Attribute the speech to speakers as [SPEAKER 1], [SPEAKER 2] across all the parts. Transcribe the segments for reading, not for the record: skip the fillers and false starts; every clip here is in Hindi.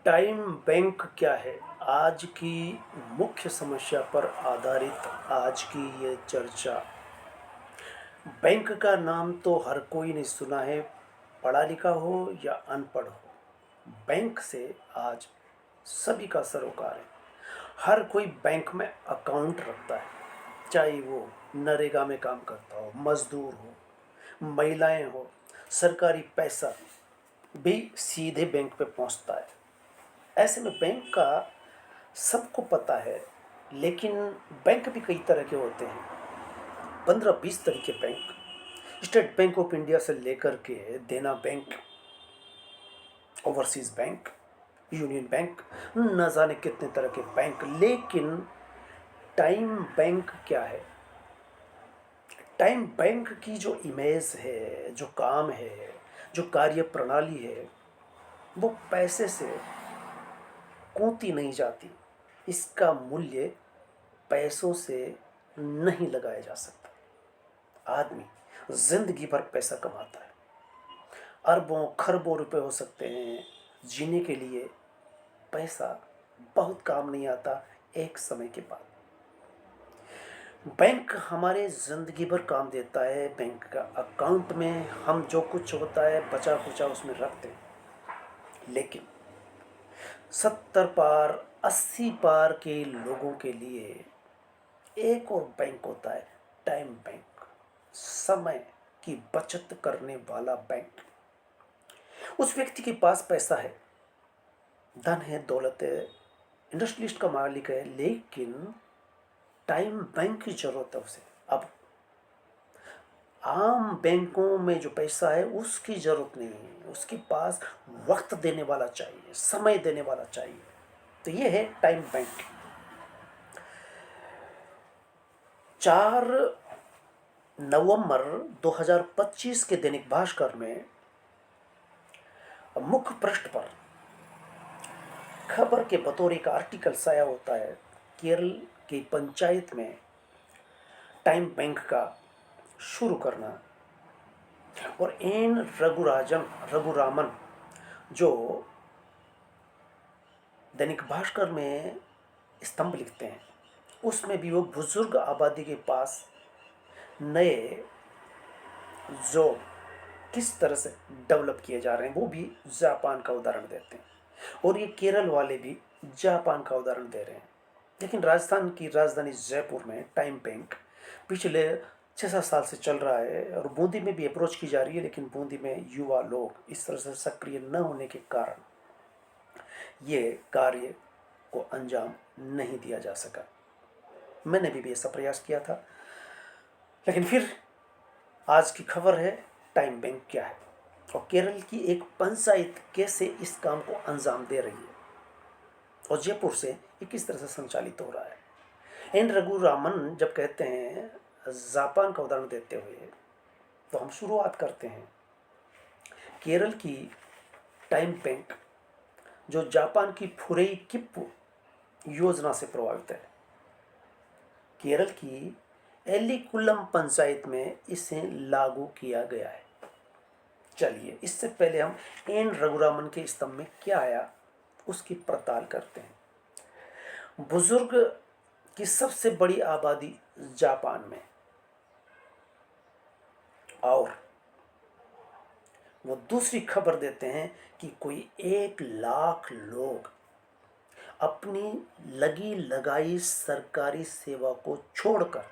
[SPEAKER 1] टाइम बैंक क्या है? आज की मुख्य समस्या पर आधारित आज की ये चर्चा। बैंक का नाम तो हर कोई ने सुना है, पढ़ा लिखा हो या अनपढ़ हो। बैंक से आज सभी का सरोकार है। हर कोई बैंक में अकाउंट रखता है, चाहे वो नरेगा में काम करता हो, मजदूर हो, महिलाएं हो। सरकारी पैसा भी सीधे बैंक पे पहुंचता है। ऐसे में बैंक का सबको पता है, लेकिन बैंक भी कई तरह के होते हैं। 15-20 तरह के bank, state bank of India से लेकर के देना bank, overseas bank, union bank, न जाने कितने तरह के बैंक। लेकिन टाइम बैंक क्या है? टाइम बैंक की जो इमेज है, जो काम है, जो कार्य प्रणाली है, वो पैसे से कूती नहीं जाती। इसका मूल्य पैसों से नहीं लगाया जा सकता। आदमी जिंदगी भर पैसा कमाता है, अरबों खरबों रुपए हो सकते हैं। जीने के लिए पैसा बहुत काम नहीं आता एक समय के बाद। बैंक हमारे ज़िंदगी भर काम देता है। बैंक का अकाउंट में हम जो कुछ होता है बचा खुचा उसमें रखते हैं। लेकिन 70 पार 80 पार के लोगों के लिए एक और बैंक होता है, टाइम बैंक, समय की बचत करने वाला बैंक। उस व्यक्ति के पास पैसा है, धन है, दौलत है, इंडस्ट्रियलिस्ट का मालिक है, लेकिन टाइम बैंक की जरूरत है उसे। अब आम बैंकों में जो पैसा है उसकी जरूरत नहीं है, उसके पास वक्त देने वाला चाहिए, समय देने वाला चाहिए। तो ये है टाइम बैंक। 4 नवंबर 2025 के दैनिक भास्कर में मुख्य पृष्ठ पर खबर के बतौर एक आर्टिकल साया होता है। केरल की पंचायत में टाइम बैंक का शुरू करना, और एन रघुरामन जो दैनिक भास्कर में स्तंभ लिखते हैं, उसमें भी वो बुजुर्ग आबादी के पास नए जो किस तरह से डेवलप किए जा रहे हैं वो भी जापान का उदाहरण देते हैं। और ये केरल वाले भी जापान का उदाहरण दे रहे हैं। लेकिन राजस्थान की राजधानी जयपुर में टाइम बैंक पिछले 6-7 साल से चल रहा है, और बूंदी में भी अप्रोच की जा रही है। लेकिन बूंदी में युवा लोग इस तरह से सक्रिय न होने के कारण ये कार्य को अंजाम नहीं दिया जा सका। मैंने भी ऐसा प्रयास किया था, लेकिन फिर आज की खबर है टाइम बैंक क्या है और केरल की एक पंचायत कैसे इस काम को अंजाम दे रही है, और जयपुर से ये किस तरह से संचालित हो रहा है। एन रघुरामन जब कहते हैं जापान का उदाहरण देते हुए, तो हम शुरुआत करते हैं केरल की टाइम बैंक जो जापान की फुरेई किप्पू योजना से प्रभावित है। केरल की एलिकुलम पंचायत में इसे लागू किया गया है। चलिए, इससे पहले हम एन रघुरामन के स्तंभ में क्या आया उसकी पड़ताल करते हैं। बुजुर्ग की सबसे बड़ी आबादी जापान में, और वो दूसरी खबर देते हैं कि कोई 1 लाख लोग अपनी लगी लगाई सरकारी सेवा को छोड़कर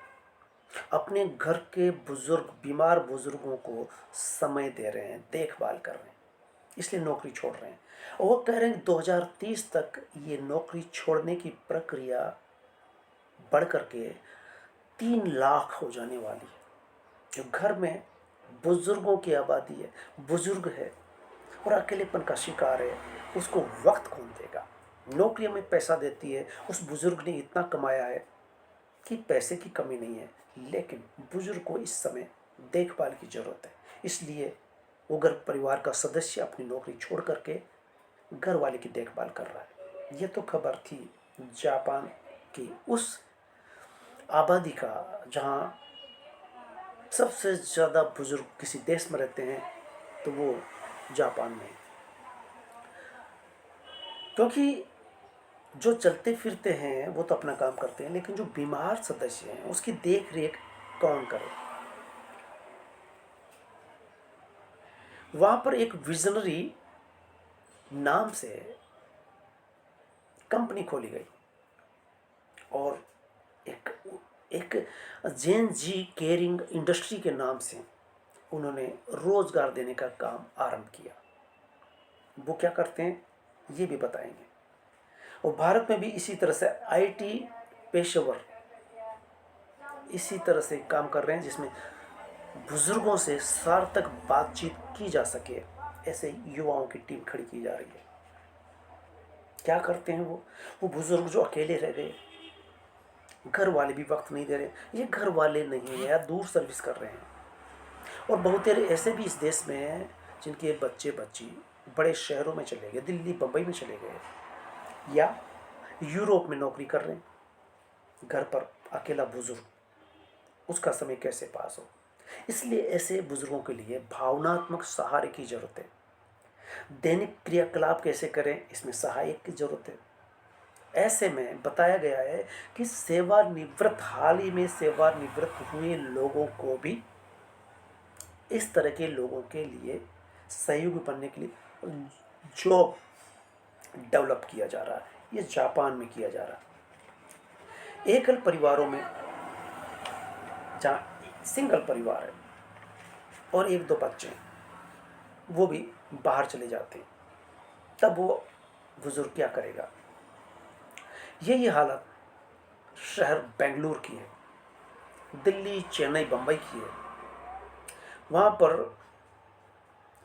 [SPEAKER 1] अपने घर के बीमार बुजुर्गों को समय दे रहे हैं, देखभाल कर रहे हैं, इसलिए नौकरी छोड़ रहे हैं। और वो कह रहे हैं 2030 तक ये नौकरी छोड़ने की प्रक्रिया बढ़ करके 3 लाख हो जाने वाली है। जो घर में बुजुर्गों की आबादी है, बुजुर्ग है और अकेलेपन का शिकार है, उसको वक्त कौन देगा? नौकरी में पैसा देती है, उस बुजुर्ग ने इतना कमाया है कि पैसे की कमी नहीं है, लेकिन बुजुर्ग को इस समय देखभाल की जरूरत है। इसलिए वो घर परिवार का सदस्य अपनी नौकरी छोड़ करके घर वाले की देखभाल कर रहा है। ये तो खबर थी जापान की उस आबादी का जहाँ सबसे ज़्यादा बुजुर्ग किसी देश में रहते हैं, तो वो जापान में। क्योंकि जो चलते फिरते हैं वो तो अपना काम करते हैं, लेकिन जो बीमार सदस्य हैं उसकी देख रेख कौन करे। वहां पर एक विजनरी नाम से कंपनी खोली गई और एक एक जेन जी केयरिंग इंडस्ट्री के नाम से उन्होंने रोजगार देने का काम आरंभ किया। वो क्या करते हैं ये भी बताएंगे। और भारत में भी इसी तरह से आईटी पेशेवर इसी तरह से काम कर रहे हैं, जिसमें बुजुर्गों से सार्थक बातचीत की जा सके, ऐसे युवाओं की टीम खड़ी की जा रही है। क्या करते हैं वो बुजुर्ग जो अकेले रह गए, घर वाले भी वक्त नहीं दे रहे, ये घर वाले नहीं है या दूर सर्विस कर रहे हैं। और बहुत सारे ऐसे भी इस देश में हैं जिनके बच्चे बच्ची बड़े शहरों में चले गए, दिल्ली बम्बई में चले गए या यूरोप में नौकरी कर रहे हैं। घर पर अकेला बुजुर्ग, उसका समय कैसे पास हो। इसलिए ऐसे बुजुर्गों के लिए भावनात्मक सहारे की जरूरत है। दैनिक क्रियाकलाप कैसे करें, इसमें सहायक की जरूरत है। ऐसे में बताया गया है कि सेवानिवृत्त, हाल ही में सेवानिवृत्त हुए लोगों को भी इस तरह के लोगों के लिए सहयोगी बनने के लिए जॉब डेवलप किया जा रहा है। ये जापान में किया जा रहा है। एकल परिवारों में, जहाँ सिंगल परिवार है और एक दो बच्चे हैं, वो भी बाहर चले जाते हैं, तब वो बुजुर्ग क्या करेगा। यही हालत शहर बेंगलुरु की है, दिल्ली, चेन्नई, बम्बई की है। वहाँ पर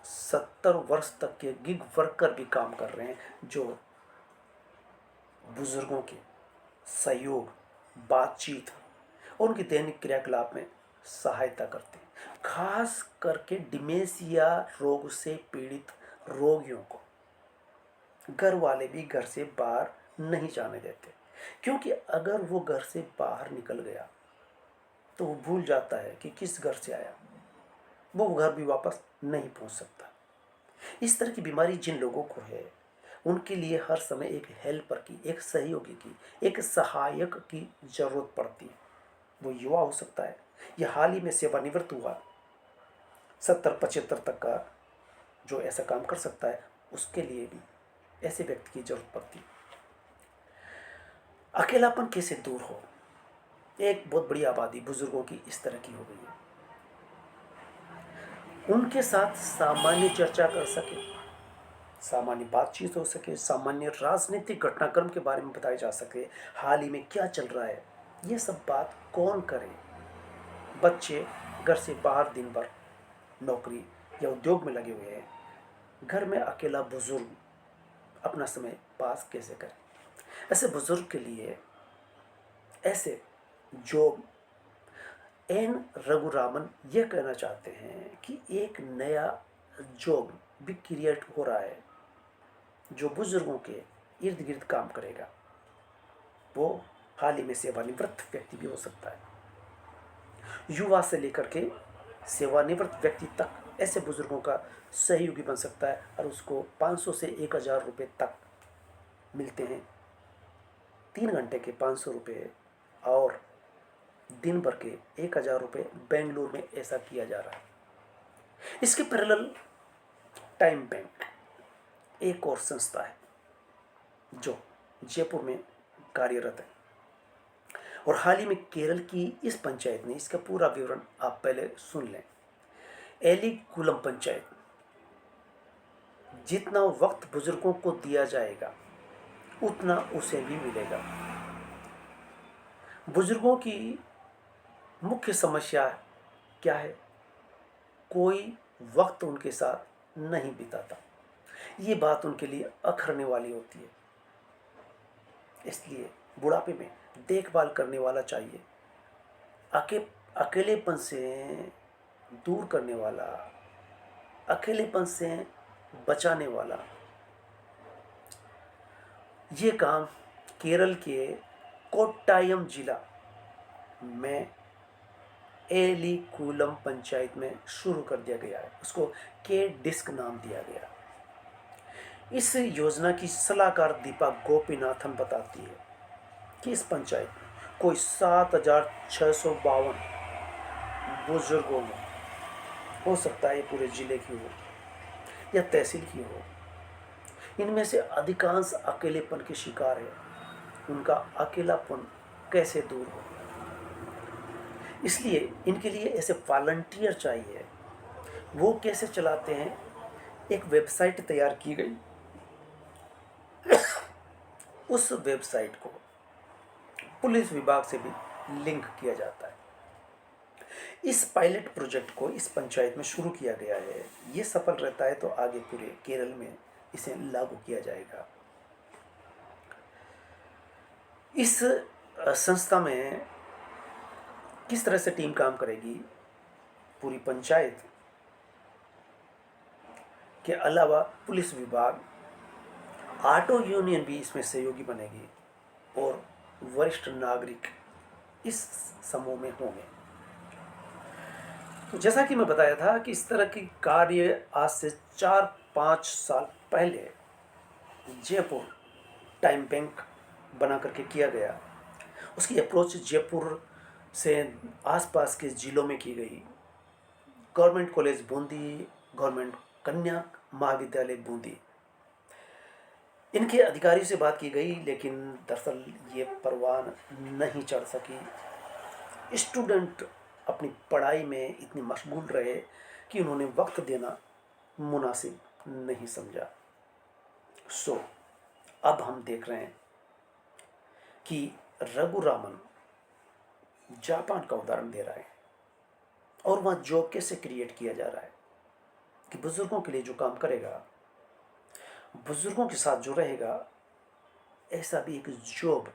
[SPEAKER 1] 70 वर्ष तक के गिग वर्कर भी काम कर रहे हैं, जो बुजुर्गों के सहयोग, बातचीत और उनकी दैनिक क्रियाकलाप में सहायता करते हैं। खास करके डिमेंशिया रोग से पीड़ित रोगियों को घर वाले भी घर से बाहर नहीं जाने देते, क्योंकि अगर वो घर से बाहर निकल गया तो वो भूल जाता है कि किस घर से आया, वो घर भी वापस नहीं पहुंच सकता। इस तरह की बीमारी जिन लोगों को है, उनके लिए हर समय एक हेल्पर की, एक सहयोगी की, एक सहायक की जरूरत पड़ती है। वो युवा हो सकता है या हाल ही में सेवानिवृत्त हुआ 70-75 तक का जो ऐसा काम कर सकता है, उसके लिए भी ऐसे व्यक्ति की जरूरत पड़ती है। अकेलापन कैसे दूर हो। एक बहुत बड़ी आबादी बुजुर्गों की इस तरह की हो गई है, उनके साथ सामान्य चर्चा कर सके, सामान्य बातचीत हो सके, सामान्य राजनीतिक घटनाक्रम के बारे में बताया जा सके, हाल ही में क्या चल रहा है, ये सब बात कौन करे। बच्चे घर से बाहर दिन भर नौकरी या उद्योग में लगे हुए हैं, घर में अकेला बुजुर्ग अपना समय पास कैसे करे। ऐसे बुजुर्ग के लिए ऐसे जो एन रघुरामन यह कहना चाहते हैं कि एक नया जॉब भी क्रिएट हो रहा है जो बुजुर्गों के इर्द गिर्द काम करेगा। वो हाल ही में सेवानिवृत्त व्यक्ति भी हो सकता है, युवा से लेकर के सेवानिवृत्त व्यक्ति तक ऐसे बुजुर्गों का सहयोगी बन सकता है और उसको 500 से 1000 रुपये तक मिलते हैं। 3 घंटे के 500 रुपये और दिन भर के 1000 रुपये बेंगलुरु में ऐसा किया जा रहा है। इसके पैरेलल टाइम बैंक एक और संस्था है जो जयपुर में कार्यरत है। और हाल ही में केरल की इस पंचायत ने, इसका पूरा विवरण आप पहले सुन लें। एलिकुलम पंचायत, जितना वक्त बुजुर्गों को दिया जाएगा उतना उसे भी मिलेगा। बुजुर्गों की मुख्य समस्या क्या है, कोई वक्त उनके साथ नहीं बिताता। ये बात उनके लिए अखरने वाली होती है। इसलिए बुढ़ापे में देखभाल करने वाला चाहिए, अकेलेपन से दूर करने वाला, अकेलेपन से बचाने वाला। ये काम केरल के कोट्टायम जिला में एलिकुलम पंचायत में शुरू कर दिया गया है। उसको के डिस्क नाम दिया गया। इस योजना की सलाहकार दीपा गोपीनाथन बताती है कि इस पंचायत में कोई 7,652 बुजुर्गों में, हो सकता है ये पूरे जिले की हो या तहसील की हो, इनमें से अधिकांश अकेलेपन के शिकार है। उनका अकेलापन कैसे दूर हो, इसलिए इनके लिए ऐसे वॉलंटियर चाहिए। वो कैसे चलाते हैं, एक वेबसाइट तैयार की गई। उस वेबसाइट को पुलिस विभाग से भी लिंक किया जाता है। इस पायलट प्रोजेक्ट को इस पंचायत में शुरू किया गया है। ये सफल रहता है तो आगे पूरे केरल में इसे लागू किया जाएगा। इस संस्था में किस तरह से टीम काम करेगी, पूरी पंचायत के अलावा पुलिस विभाग, ऑटो यूनियन भी इसमें सहयोगी बनेगी और वरिष्ठ नागरिक इस समूह में होंगे। तो जैसा कि मैं बताया था कि इस तरह की कार्य आज से 4-5 साल पहले जयपुर टाइम बैंक बना करके किया गया। उसकी अप्रोच जयपुर से आसपास के ज़िलों में की गई। गवर्नमेंट कॉलेज बूंदी, गवर्नमेंट कन्या महाविद्यालय बूंदी, इनके अधिकारी से बात की गई, लेकिन दरअसल ये परवान नहीं चढ़ सकी। स्टूडेंट अपनी पढ़ाई में इतने मशगूल रहे कि उन्होंने वक्त देना मुनासिब नहीं समझा। सो अब हम देख रहे हैं कि रघुरामन जापान का उदाहरण दे रहा है और वहाँ जॉब कैसे क्रिएट किया जा रहा है कि बुजुर्गों के लिए जो काम करेगा, बुजुर्गों के साथ जो रहेगा, ऐसा भी एक जॉब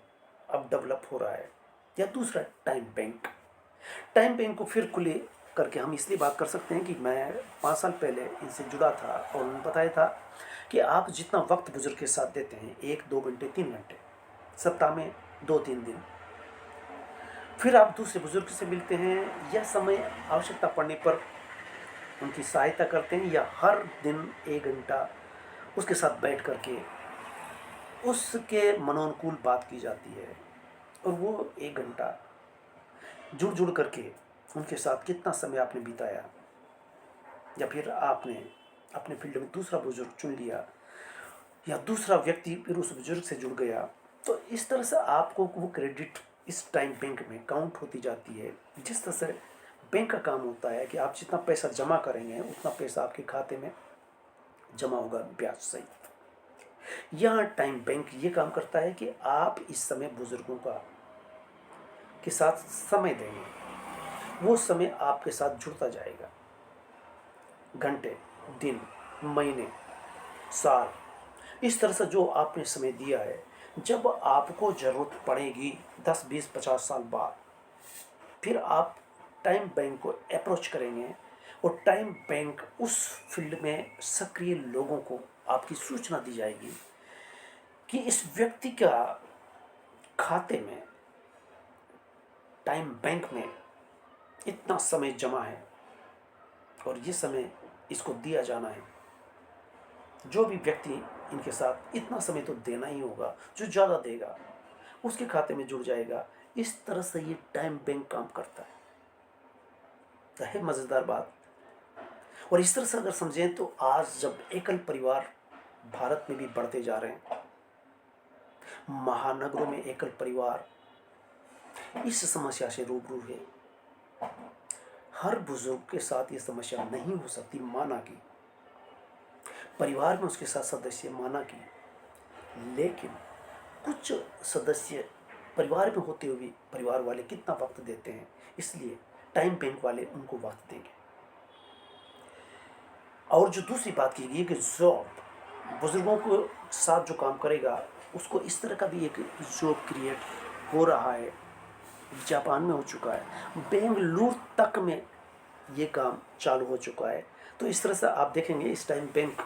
[SPEAKER 1] अब डेवलप हो रहा है। या दूसरा टाइम बैंक को फिर खुले करके हम इसलिए बात कर सकते हैं कि मैं 5 साल पहले इनसे जुड़ा था और उन्होंने बताया था कि आप जितना वक्त बुजुर्ग के साथ देते हैं, 1-2 घंटे 3 घंटे सप्ताह में 2-3 दिन, फिर आप दूसरे बुजुर्ग से मिलते हैं या समय आवश्यकता पड़ने पर उनकी सहायता करते हैं, या हर दिन 1 घंटा उसके साथ बैठ करके उसके मनोनुकूल बात की जाती है। और वो 1 घंटा जुड़ करके उनके साथ कितना समय आपने बिताया, या फिर आपने अपने फील्ड में दूसरा बुजुर्ग चुन लिया या दूसरा व्यक्ति फिर उस बुजुर्ग से जुड़ गया, तो इस तरह से आपको वो क्रेडिट इस टाइम बैंक में काउंट होती जाती है। जिस तरह से बैंक का काम होता है कि आप जितना पैसा जमा करेंगे उतना पैसा आपके खाते में जमा होगा ब्याज सहित। यहाँ टाइम बैंक ये काम करता है कि आप इस समय बुजुर्गों के साथ समय देंगे, वो समय आपके साथ जुड़ता जाएगा। घंटे, दिन, महीने, साल, इस तरह से जो आपने समय दिया है, जब आपको ज़रूरत पड़ेगी 10, 20, 50 साल बाद, फिर आप टाइम बैंक को अप्रोच करेंगे और टाइम बैंक उस फील्ड में सक्रिय लोगों को आपकी सूचना दी जाएगी कि इस व्यक्ति का खाते में टाइम बैंक में इतना समय जमा है और ये समय इसको दिया जाना है। जो भी व्यक्ति इनके साथ इतना समय तो देना ही होगा, जो ज़्यादा देगा उसके खाते में जुड़ जाएगा। इस तरह से ये टाइम बैंक काम करता है मज़ेदार बात। और इस तरह से अगर समझें तो आज जब एकल परिवार भारत में भी बढ़ते जा रहे हैं, महानगरों में एकल परिवार इस समस्या से रूबरू है। हर बुजुर्ग के साथ ये समस्या नहीं हो सकती, माना कि परिवार में उसके साथ सदस्य माना कि, लेकिन कुछ सदस्य परिवार में होते हुए परिवार वाले कितना वक्त देते हैं, इसलिए टाइम बैंक वाले उनको वक्त देंगे। और जो दूसरी बात की गई कि जॉब बुजुर्गों को साथ जो काम करेगा उसको इस तरह का भी एक जॉब क्रिएट हो रहा है, जापान में हो चुका है, बेंगलुरु तक में ये काम चालू हो चुका है। तो इस तरह से आप देखेंगे इस टाइम बैंक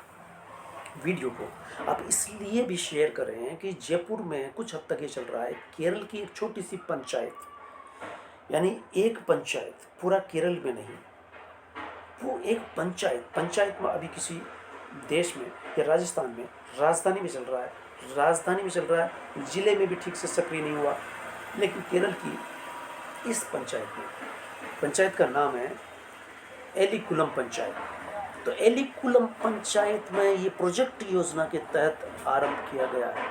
[SPEAKER 1] वीडियो को आप इसलिए भी शेयर कर रहे हैं कि जयपुर में कुछ हद तक ये चल रहा है। केरल की एक छोटी सी पंचायत, यानी एक पंचायत, पूरा केरल में नहीं, वो एक पंचायत में अभी किसी देश में या राजस्थान में राजधानी में चल रहा है, राजधानी में चल रहा है, जिले में भी ठीक से सक्रिय नहीं हुआ। लेकिन केरल की इस पंचायत में, पंचायत का नाम है एलिकुलम पंचायत। तो एलिकुलम पंचायत में ये प्रोजेक्ट योजना के तहत आरंभ किया गया है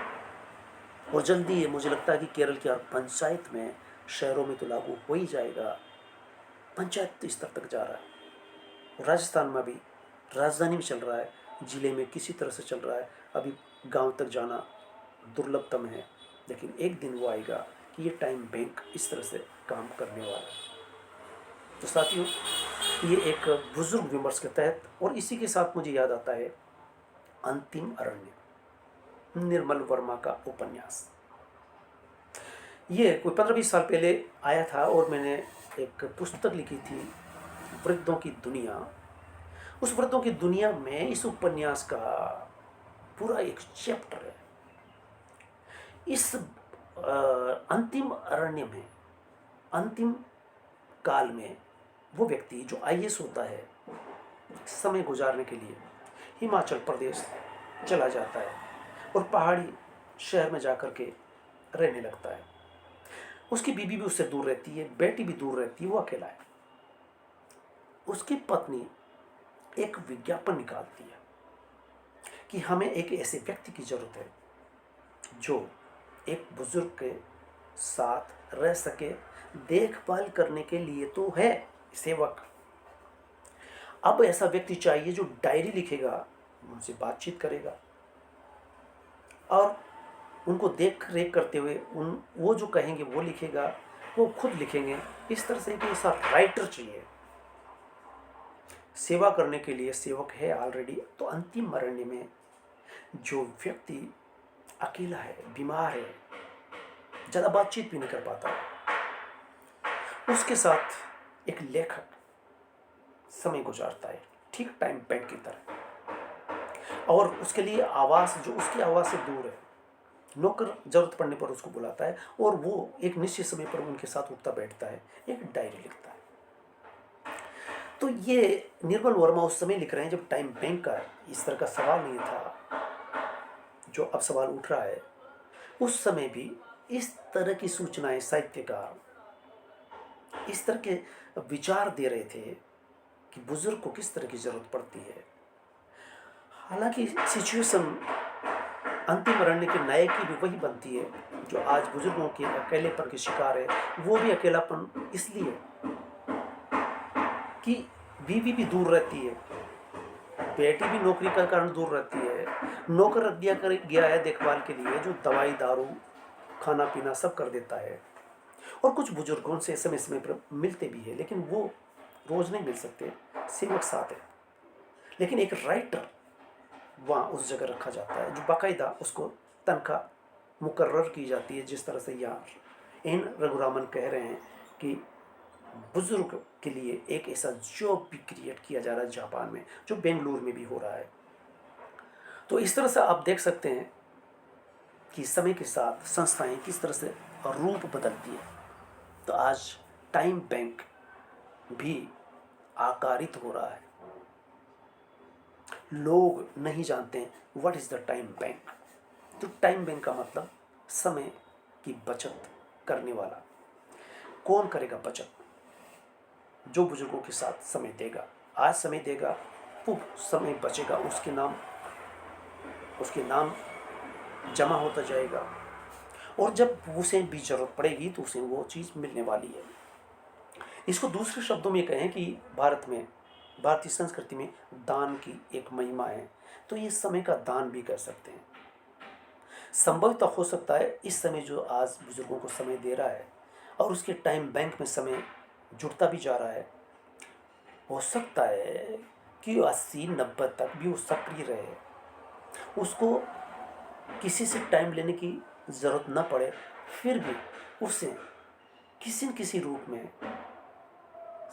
[SPEAKER 1] और जल्दी ये मुझे लगता है कि केरल की हर पंचायत में, शहरों में तो लागू हो ही जाएगा। पंचायत स्तर तक जा रहा है। राजस्थान में भी राजधानी में चल रहा है, जिले में किसी तरह से चल रहा है, अभी गांव तक जाना दुर्लभतम है। लेकिन एक दिन वो आएगा कि ये टाइम बैंक इस तरह से काम करने वाला है। तो साथियों, ये एक बुजुर्ग विमर्श के तहत, और इसी के साथ मुझे याद आता है अंतिम अरण्य, निर्मल वर्मा का उपन्यास। ये कोई 15-20 साल पहले आया था और मैंने एक पुस्तक लिखी थी, वृद्धों की दुनिया। उस वृद्धों की दुनिया में इस उपन्यास का पूरा एक चैप्टर है। इस अंतिम अरण्य में, अंतिम काल में वो व्यक्ति जो आईएएस होता है, समय गुजारने के लिए हिमाचल प्रदेश चला जाता है और पहाड़ी शहर में जाकर के रहने लगता है। उसकी बीवी भी उससे दूर रहती है, बेटी भी दूर रहती है, वो अकेला है। उसकी पत्नी एक विज्ञापन निकालती है कि हमें एक ऐसे व्यक्ति की जरूरत है जो एक बुजुर्ग के साथ रह सके, देखभाल करने के लिए तो है सेवक। अब ऐसा व्यक्ति चाहिए जो डायरी लिखेगा, उनसे बातचीत करेगा और उनको देख रेख करते हुए वो जो कहेंगे वो लिखेगा, वो खुद लिखेंगे। इस तरह से कि ऐसा राइटर चाहिए। सेवा करने के लिए सेवक है ऑलरेडी। तो अंतिम अरण्य में जो व्यक्ति अकेला है, बीमार है, ज़्यादा बातचीत भी नहीं कर पाता, उसके साथ एक लेखक समय गुजारता है, ठीक टाइम बैंक की तरह। और उसके लिए आवास जो उसकी आवाज़ से दूर है, नौकर जरूरत पड़ने पर उसको बुलाता है और वो एक निश्चित समय पर उनके साथ उठता बैठता है, एक डायरी लिखता है। तो ये निर्मल वर्मा उस समय लिख रहे हैं जब टाइम बैंक का इस तरह का सवाल नहीं था जो अब सवाल उठ रहा है। उस समय भी इस तरह की सूचनाएं साहित्यकार इस तरह के विचार दे रहे थे कि बुजुर्ग को किस तरह की जरूरत पड़ती है। हालांकि सिचुएशन अंतिम अरण्य के नायक की भी वही बनती है जो आज बुजुर्गों के अकेलेपन के शिकार है। वो भी अकेलापन इसलिए कि बीवी भी दूर रहती है, बेटी भी नौकरी के कारण दूर रहती है, नौकर रख दिया कर गया है देखभाल के लिए जो दवाई दारू खाना पीना सब कर देता है। और कुछ बुजुर्गों से समय समय पर मिलते भी है, लेकिन वो रोज नहीं मिल सकते, सेवक साथ है। लेकिन एक राइटर वहाँ उस जगह रखा जाता है जो बाकायदा उसको तनख्वाह मुकर्रर की जाती है। जिस तरह से यहाँ एन रघुरामन कह रहे हैं कि बुजुर्ग के लिए एक ऐसा जॉब भी क्रिएट किया जा रहा है जापान में, जो बेंगलुरु में भी हो रहा है। तो इस तरह से आप देख सकते हैं कि समय के साथ संस्थाएं किस तरह से रूप बदलती है। तो आज टाइम बैंक भी आकारित हो रहा है। लोग नहीं जानते हैं what is the time bank. तो टाइम बैंक का मतलब समय की बचत करने वाला। कौन करेगा बचत? जो बुजुर्गों के साथ समय देगा, आज समय देगा, वो समय बचेगा, उसके नाम जमा होता जाएगा और जब उसे भी जरूरत पड़ेगी तो उसे वो चीज़ मिलने वाली है। इसको दूसरे शब्दों में कहें कि भारतीय संस्कृति में दान की एक महिमा है। तो ये समय का दान भी कर सकते हैं। संभवतः हो सकता है इस समय जो आज बुजुर्गों को समय दे रहा है और उसके टाइम बैंक में समय जुड़ता भी जा रहा है, हो सकता है कि 80-90 तक भी वो सक्रिय रहे, उसको किसी से टाइम लेने की ज़रूरत न पड़े, फिर भी उसे किसी न किसी रूप में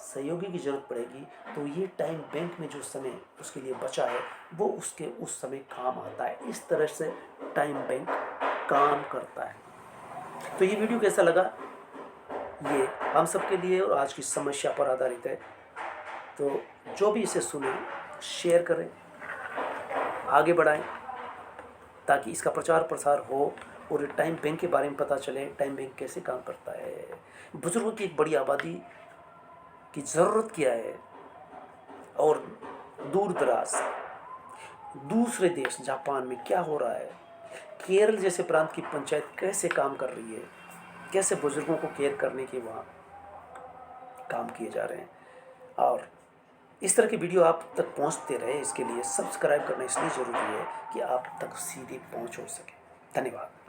[SPEAKER 1] सहयोगी की ज़रूरत पड़ेगी। तो ये टाइम बैंक में जो समय उसके लिए बचा है वो उसके उस समय काम आता है। इस तरह से टाइम बैंक काम करता है। तो ये वीडियो कैसा लगा, ये हम सब के लिए और आज की समस्या पर आधारित है। तो जो भी इसे सुने शेयर करें, आगे बढ़ाएं। ताकि इसका प्रचार प्रसार हो और टाइम बैंक के बारे में पता चले, टाइम बैंक कैसे काम करता है, बुजुर्गों की एक बड़ी आबादी की ज़रूरत क्या है, और दूर दराज दूसरे देश जापान में क्या हो रहा है, केरल जैसे प्रांत की पंचायत कैसे काम कर रही है, कैसे बुजुर्गों को केयर करने के वहाँ काम किए जा रहे हैं। और इस तरह की वीडियो आप तक पहुँचते रहे, इसके लिए सब्सक्राइब करना इसलिए ज़रूरी है कि आप तक सीधे पहुँच हो सके। धन्यवाद।